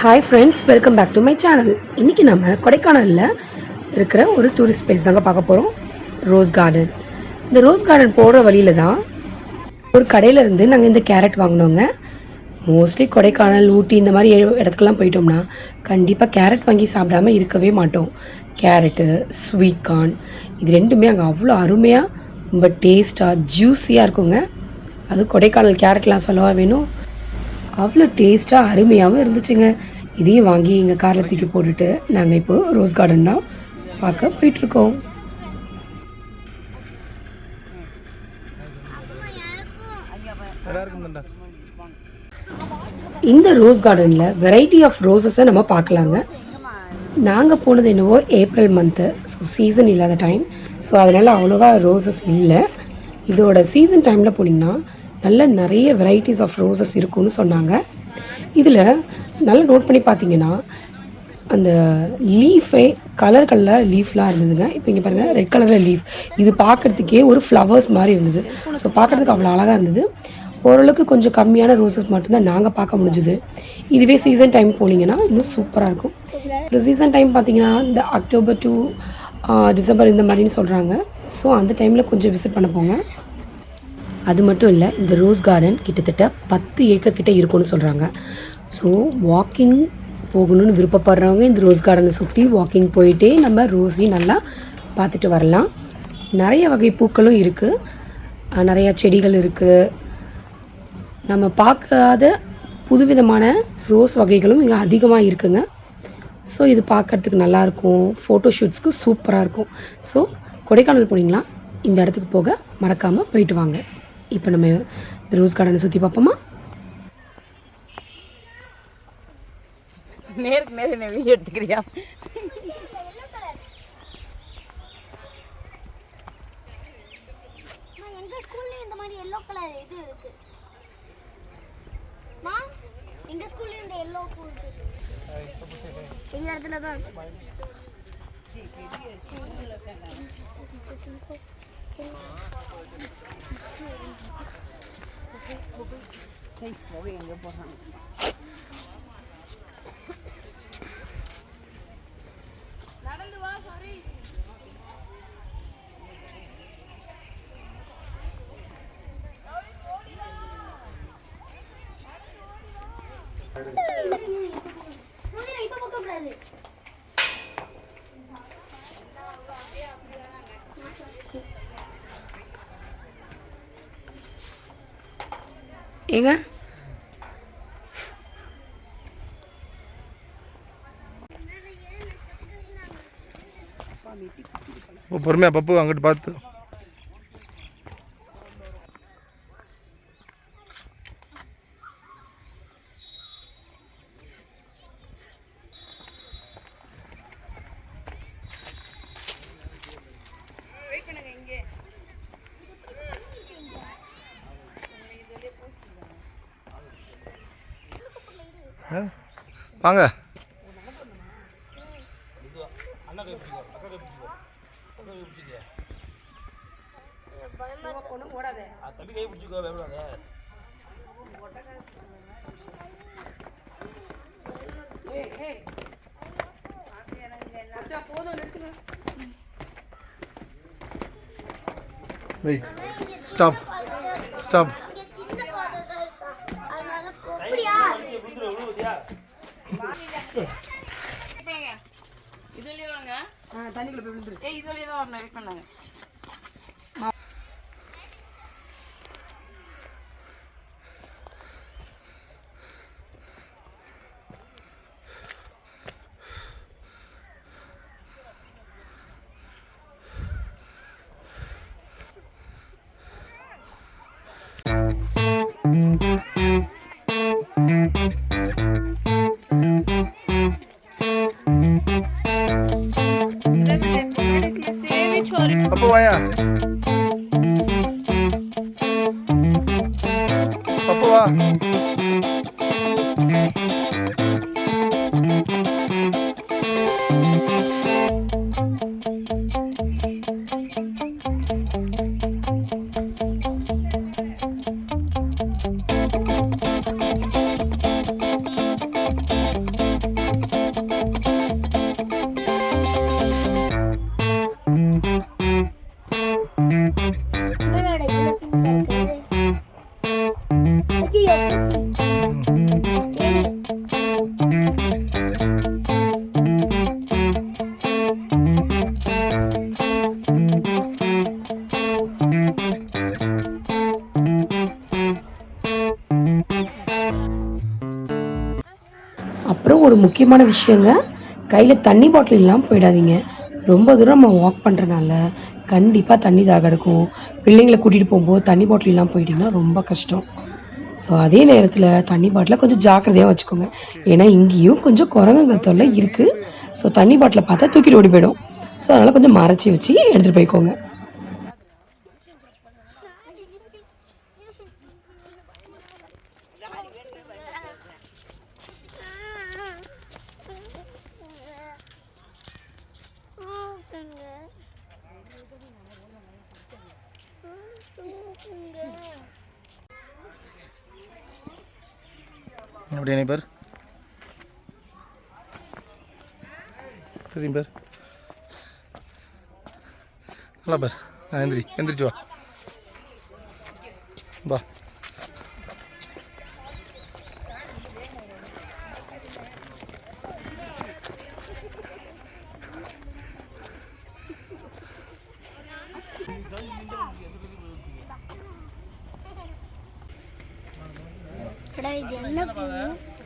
Hi friends, welcome back to my channel. இன்றைக்கி நம்ம கொடைக்கானலில் இருக்கிற ஒரு டூரிஸ்ட் பிளேஸ் தாங்க பார்க்க போகிறோம், ரோஸ் கார்டன். இந்த ரோஸ் கார்டன் போகிற வழியில் தான் ஒரு கடையிலேருந்து நாங்கள் இந்த கேரட் வாங்கினோங்க. மோஸ்ட்லி கொடைக்கானல், ஊட்டி இந்த மாதிரி இடத்துக்குலாம் போயிட்டோம்னா கண்டிப்பாக கேரட் வாங்கி சாப்பிடாமல் இருக்கவே மாட்டோம். கேரட்டு, ஸ்வீட் கார்ன் இது ரெண்டுமே அங்கே அவ்வளோ அருமையாக, ரொம்ப டேஸ்ட்டாக, ஜூஸியாக இருக்குங்க. அது கொடைக்கானல் கேரட்லாம் சொல்லவா வேணும், அவ்வளோ டேஸ்ட்டாக அருமையாகவும் இருந்துச்சுங்க. இதையும் வாங்கி எங்கள் காரில் தூக்கி போட்டுட்டு நாங்கள் இப்போது ரோஸ் கார்டன் தான் பார்க்க போயிட்டுருக்கோம். இந்த ரோஸ் கார்டனில் வெரைட்டி ஆஃப் ரோஸஸை நம்ம பார்க்கலாங்க. நாங்கள் போனது என்னவோ ஏப்ரல் மந்த்து, ஸோ சீசன் இல்லாத டைம். ஸோ அதனால் அவ்வளோவா ரோஸஸ் இல்லை. இதோட சீசன் டைமில் போனீங்கன்னா நிறைய வெரைட்டிஸ் ஆஃப் ரோஸஸ் இருக்குன்னு சொன்னாங்க. இதில் நல்லா நோட் பண்ணி பார்த்தீங்கன்னா அந்த லீஃபே கலர் லீஃப்லாம் இருந்ததுங்க. இப்போ இங்கே பாருங்கள், ரெட் கலரில் லீஃப். இது பார்க்குறதுக்கே ஒரு ஃப்ளவர்ஸ் மாதிரி இருந்தது. ஸோ பார்க்குறதுக்கு அவ்வளோ அழகாக இருந்தது. ஓரளவுக்கு கொஞ்சம் கம்மியான ரோஸஸ் மட்டும்தான் நாங்கள் பார்க்க முடிஞ்சுது. இதுவே சீசன் டைம் போனீங்கன்னா இன்னும் சூப்பராக இருக்கும். இப்போ சீசன் டைம் பார்த்தீங்கன்னா இந்த அக்டோபர் டு டிசம்பர் இந்த மாதிரின்னு சொல்கிறாங்க. ஸோ அந்த டைமில் கொஞ்சம் விசிட் பண்ண போங்க. அது மட்டும் இல்லை, இந்த ரோஸ் கார்டன் கிட்டத்தட்ட 10 ஏக்கர் கிட்டே இருக்கும்னு சொல்கிறாங்க. ஸோ வாக்கிங் போகணுன்னு விருப்பப்படுறவங்க இந்த ரோஸ் கார்டனை சுற்றி வாக்கிங் போயிட்டே நம்ம ரோஸையும் நல்லா பார்த்துட்டு வரலாம். நிறைய வகை பூக்களும் இருக்குது, நிறையா செடிகள் இருக்குது. நம்ம பார்க்காத புதுவிதமான ரோஸ் வகைகளும் இங்கே அதிகமாக இருக்குங்க. ஸோ இது பார்க்குறதுக்கு நல்லாயிருக்கும், ஃபோட்டோ ஷூட்ஸ்க்கு சூப்பராக இருக்கும். ஸோ கொடைக்கானல் போனீங்களா இந்த இடத்துக்கு போக மறக்காமல் போயிட்டு வாங்க. இப்போ நம்ம இந்த ரோஸ் கார்டனை சுற்றி பார்ப்போமா? நேருக்கு நேரம் என்ன வீடியோ எடுத்துக்கிறியா? எங்க ஸ்கூல்ல இந்த மாதிரி எல்லோ கலர் இது இருக்கு. எங்க ஸ்கூல்ல இந்த எல்லோ பூ இருக்கு. இந்த இடத்துல தான் எங்க போறாங்க. நடந்து வா. சாரி, ஏங்க பொறுமையா பப்பு அங்கிட்டு பார்த்து. வாங்க. Wait, stop stop. இதுலயே வாங்க. தண்ணிக்குள்ள போய் விழுந்துரு. இதுலயே தான் வரணும். வெயிட் பண்ணாங்க. அப்புறம் ஒரு முக்கியமான விஷயங்க, கையில் தண்ணி பாட்டில் இல்லாமல் போயிடாதீங்க. ரொம்ப தூரம் நம்ம வாக் பண்ணுறனால கண்டிப்பாக தண்ணி தாக எடுக்கும். பிள்ளைங்களை கூட்டிகிட்டு போகும்போது தண்ணி பாட்டில் இல்லாமல் போயிட்டிங்கன்னா ரொம்ப கஷ்டம். ஸோ அதே நேரத்தில் தண்ணி பாட்டிலை கொஞ்சம் ஜாக்கிரதையாக வச்சுக்கோங்க. ஏன்னா இங்கேயும் கொஞ்சம் குரங்குகள் தொல்லை இருக்குது. ஸோ தண்ணி பாட்டிலை பார்த்தா தூக்கிட்டு ஓடி போயிடும். ஸோ அதனால் கொஞ்சம் மறைச்சி வச்சு எடுத்துகிட்டு போய்க்கோங்க. அப்படியே நீ பேர் தெரியும் பேர் நல்லா பேர் எந்திரிச்சு வா வா.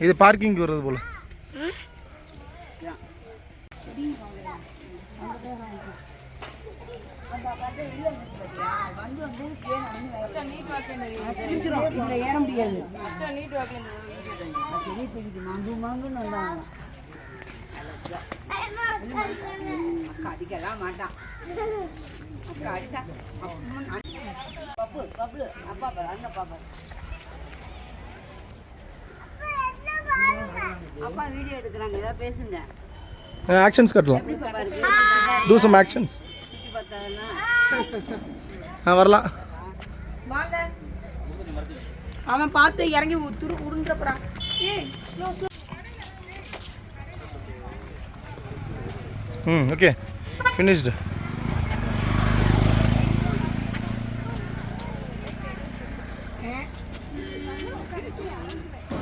இது பார்க்கிங் வர்றது போல. ஏற முடியாது. அப்பா வீடியோ எடுக்கிறாங்க, ஏதாவது பேசுங்க. ஆக்ஷன்ஸ் கட்டலாம். Do some actions. வரலாம் வாங்க. அவன் பார்த்து இறங்கி உருண்டுறப்பறான். ஏய் ஸ்லோ ஸ்லோ. Okay finished.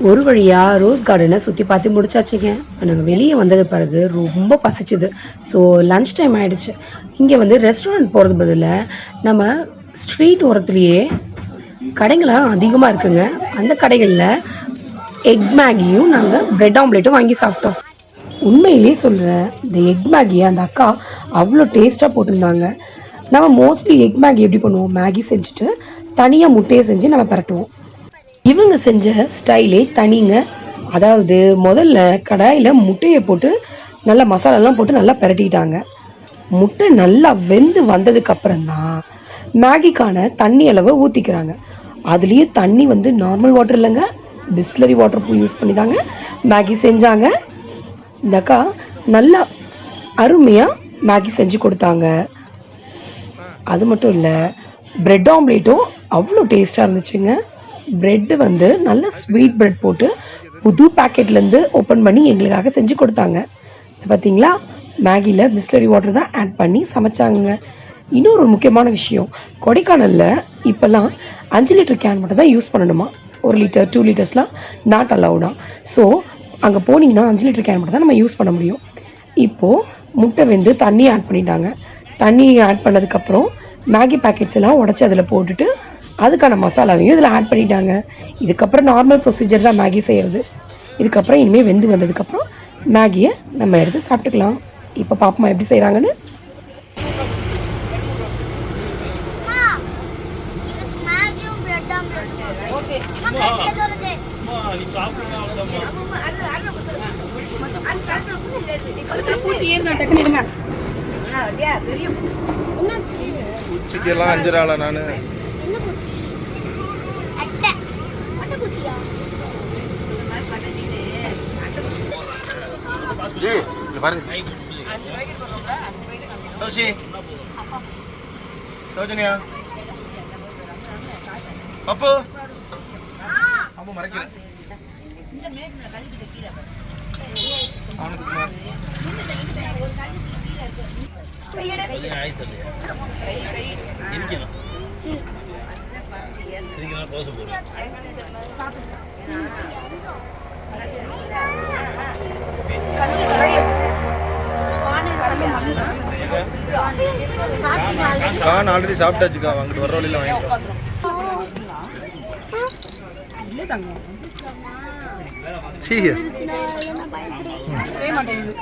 ஒரு வழியாக ரோஸ் கார்டனை சுற்றி பார்த்து முடிச்சாச்சுங்க. நாங்கள் வெளியே வந்தது பிறகு ரொம்ப பசிச்சுது. ஸோ லன்ச் டைம் ஆகிடுச்சு. இங்கே வந்து ரெஸ்டாரண்ட் போகிறது பதிலாக நம்ம ஸ்ட்ரீட் ஓரத்துலேயே கடைங்களாம் அதிகமாக இருக்குங்க. அந்த கடைகளில் எக் மேகியும் நாங்கள் ப்ரெட் ஆம்லேட்டும் வாங்கி சாப்பிட்டோம். உண்மையிலேயே சொல்கிறேன், இந்த எக் மேகியை அந்த அக்கா அவ்வளோ டேஸ்ட்டாக போட்டிருந்தாங்க. நம்ம மோஸ்ட்லி எக் மேகி எப்படி பண்ணுவோம், மேகி செஞ்சுட்டு தனியாக முட்டையை செஞ்சு நம்ம பரட்டுவோம். இவங்க செஞ்ச ஸ்டைலே தனிங்க. அதாவது முதல்ல கடாயில் முட்டையை போட்டு நல்லா மசாலாலாம் போட்டு நல்லா பரட்டிட்டாங்க. முட்டை நல்லா வெந்து வந்ததுக்கப்புறம்தான் மேகிக்கான தண்ணி அளவை ஊற்றிக்கிறாங்க. அதுலேயும் தண்ணி வந்து நார்மல் வாட்டர் இல்லைங்க, பிஸ்லரி வாட்டர் யூஸ் பண்ணி தாங்க மேகி செஞ்சாங்க. இந்த அக்கா நல்லா அருமையாக மேகி செஞ்சு கொடுத்தாங்க. அது மட்டும் இல்லை, ப்ரெட் ஆம்லேட்டும் அவ்வளோ டேஸ்ட்டாக இருந்துச்சுங்க. ப்ரெட்டு வந்து நல்ல ஸ்வீட் ப்ரெட் போட்டு புது பேக்கெட்லேருந்து ஓப்பன் பண்ணி எங்களுக்காக செஞ்சு கொடுத்தாங்க. பார்த்தீங்களா, மேகியில் பிஸ்லரி வாட்டர் தான் ஆட் பண்ணி சமைச்சாங்க. இன்னொரு முக்கியமான விஷயம், கொடைக்கானலில் இப்போல்லாம் 5 லிட்டர் கேன் மட்டும் தான் யூஸ் பண்ணணுமா. 1 லிட்டர் 2 லிட்டர்ஸ்லாம் நாட் அலவுடா. ஸோ அங்கே போனீங்கன்னா 5 லிட்டர் கேன் மட்டும் தான் நம்ம யூஸ் பண்ண முடியும். இப்போது முட்டை வெந்து தண்ணி ஆட் பண்ணிட்டாங்க. தண்ணி ஆட் பண்ணதுக்கப்புறம் மேகி பேக்கெட்ஸ் எல்லாம் உடச்சி அதில் போட்டுட்டு அதுக்கான மசாலாவையும் இதில் ஆட் பண்ணிட்டாங்க. இதுக்கப்புறம் நார்மல் ப்ரொசீஜர் தான் மேகி செய்கிறது. இதுக்கப்புறம் இனிமேல் வெந்து வந்ததுக்கப்புறம் மேகியை நம்ம எடுத்து சாப்பிட்டுக்கலாம். இப்போ பாப்பமா எப்படி செய்கிறாங்கன்னு. பூச்சிக்கெல்லாம் 5 ரூபாய் நான் சௌஜன்யா பப்பு அம்மா மறைக்கிறேன். கான் ஆல்ரெடி சாப்பிட்டாச்சுக்கா, அங்கிட்டு வர வழியில் வாங்கிக்கலாம். See here. மாட்டேங்குது.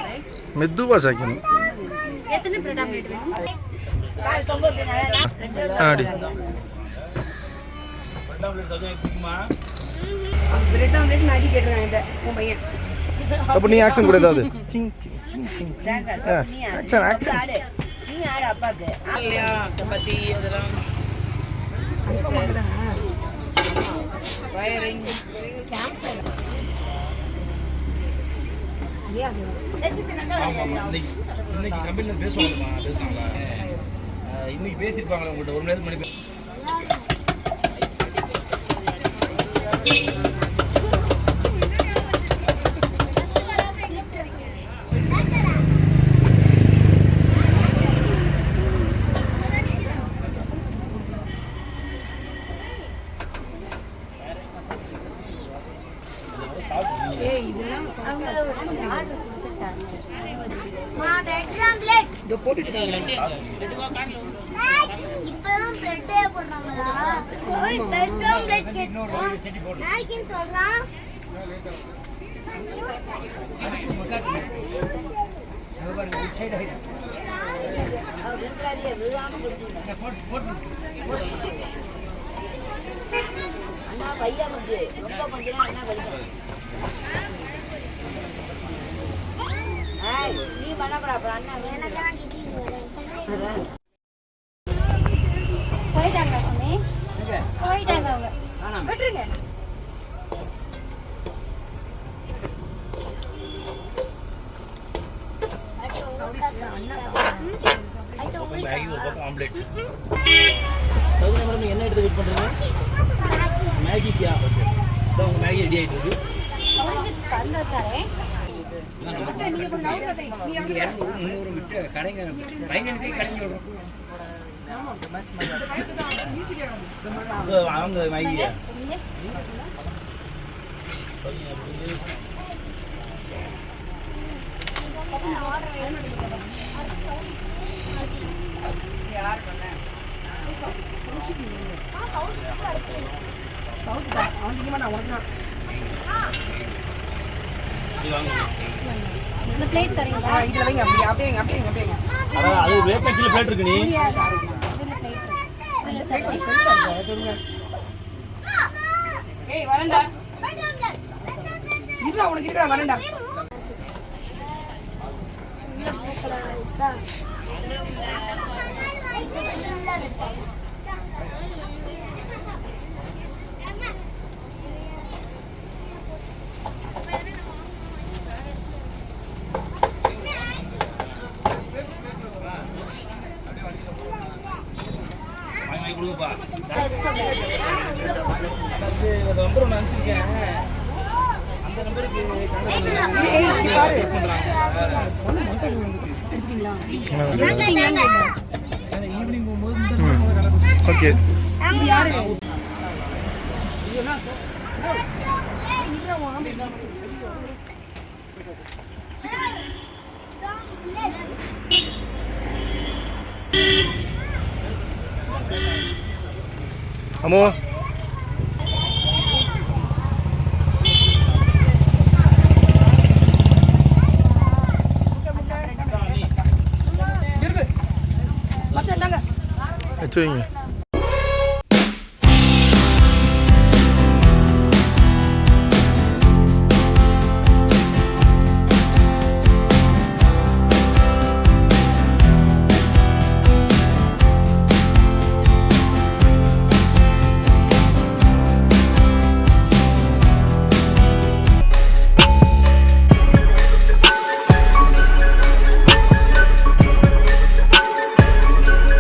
மெதுவா சாக்கணும். எத்தனை பிரெட் ஆம்லெட் வேணும்? அடி பிரெட் ஆம்லெட் நான் அடி கேட்டுருவேன் என்கிட்ட, உன் பையன். அப்ப நீ ஆக்ஷன் கூட ஏதாவது சிங் சிங் சிங் சிங் ஆக்ஷன் ஆக்ஷன் நீ ஆடு அப்பாக்கு. இல்லையா சப்பாத்தி அதெல்லாம் ஃபயரிங் இன்னைக்கு கம்பெனில பேசுவாங்கம்மா, பேசுனாங்களா? இன்னைக்கு பேசியிருப்பாங்களா உங்கள்கிட்ட? ஒரு மணி நேரத்துக்கு முன்னாடி இப்பதான் பிரெட்டே போடுறாங்களா? ஓய் பிரெட் ஆம்லெட் கேட்றோம். நாக்கின் சொல்றான். அண்ணா பையா வந்து ரொம்ப கொஞ்சம் அண்ணா பையா. ஏய் நீ பண்ணப்படா அப்புறம் அண்ணா எனக்கெல்லாம் கிட்டிங் வரும். போயிட்டாங்க மம்மி. போயிட்டாங்க அவங்க. விட்டுருங்க. மேகி ஒரு பக்கம் ஆம்லெட். சௌதரி மேடம் என்ன எடுத்து வெயிட் பண்றீங்க? மேகிக்கியா? இதான் உங்க மேகி ரெடி ஆயிட்டு இருக்கு. அவங்க மேகியா? இந்த பிளேட் தரீங்களா? இதுல வைங்க, அப்படியே அப்படியே வைங்க, அப்படியே வைங்க, அப்படியே வைங்க. அதான் அது வேப்ப கீழ பிளேட் இருக்கு நீ. இதுல பிளேட். இதுல கை கொஞ்சம் பெருசா இருக்கு, அதை தொடுங்க. ஏய் வரேன்டா. இருடா உனக்கு இருக்கா வரேன்டா. வாங்கி கொடுப்பா. அது நம்பர் ஒன்று அனுப்பிச்சிருக்கேன். அந்த நம்பருக்கு ஈவினிங் போகும்போது ஓகே அம்மோ இருக்கு மச்சான் இந்தாங்க. வச்சு வைங்க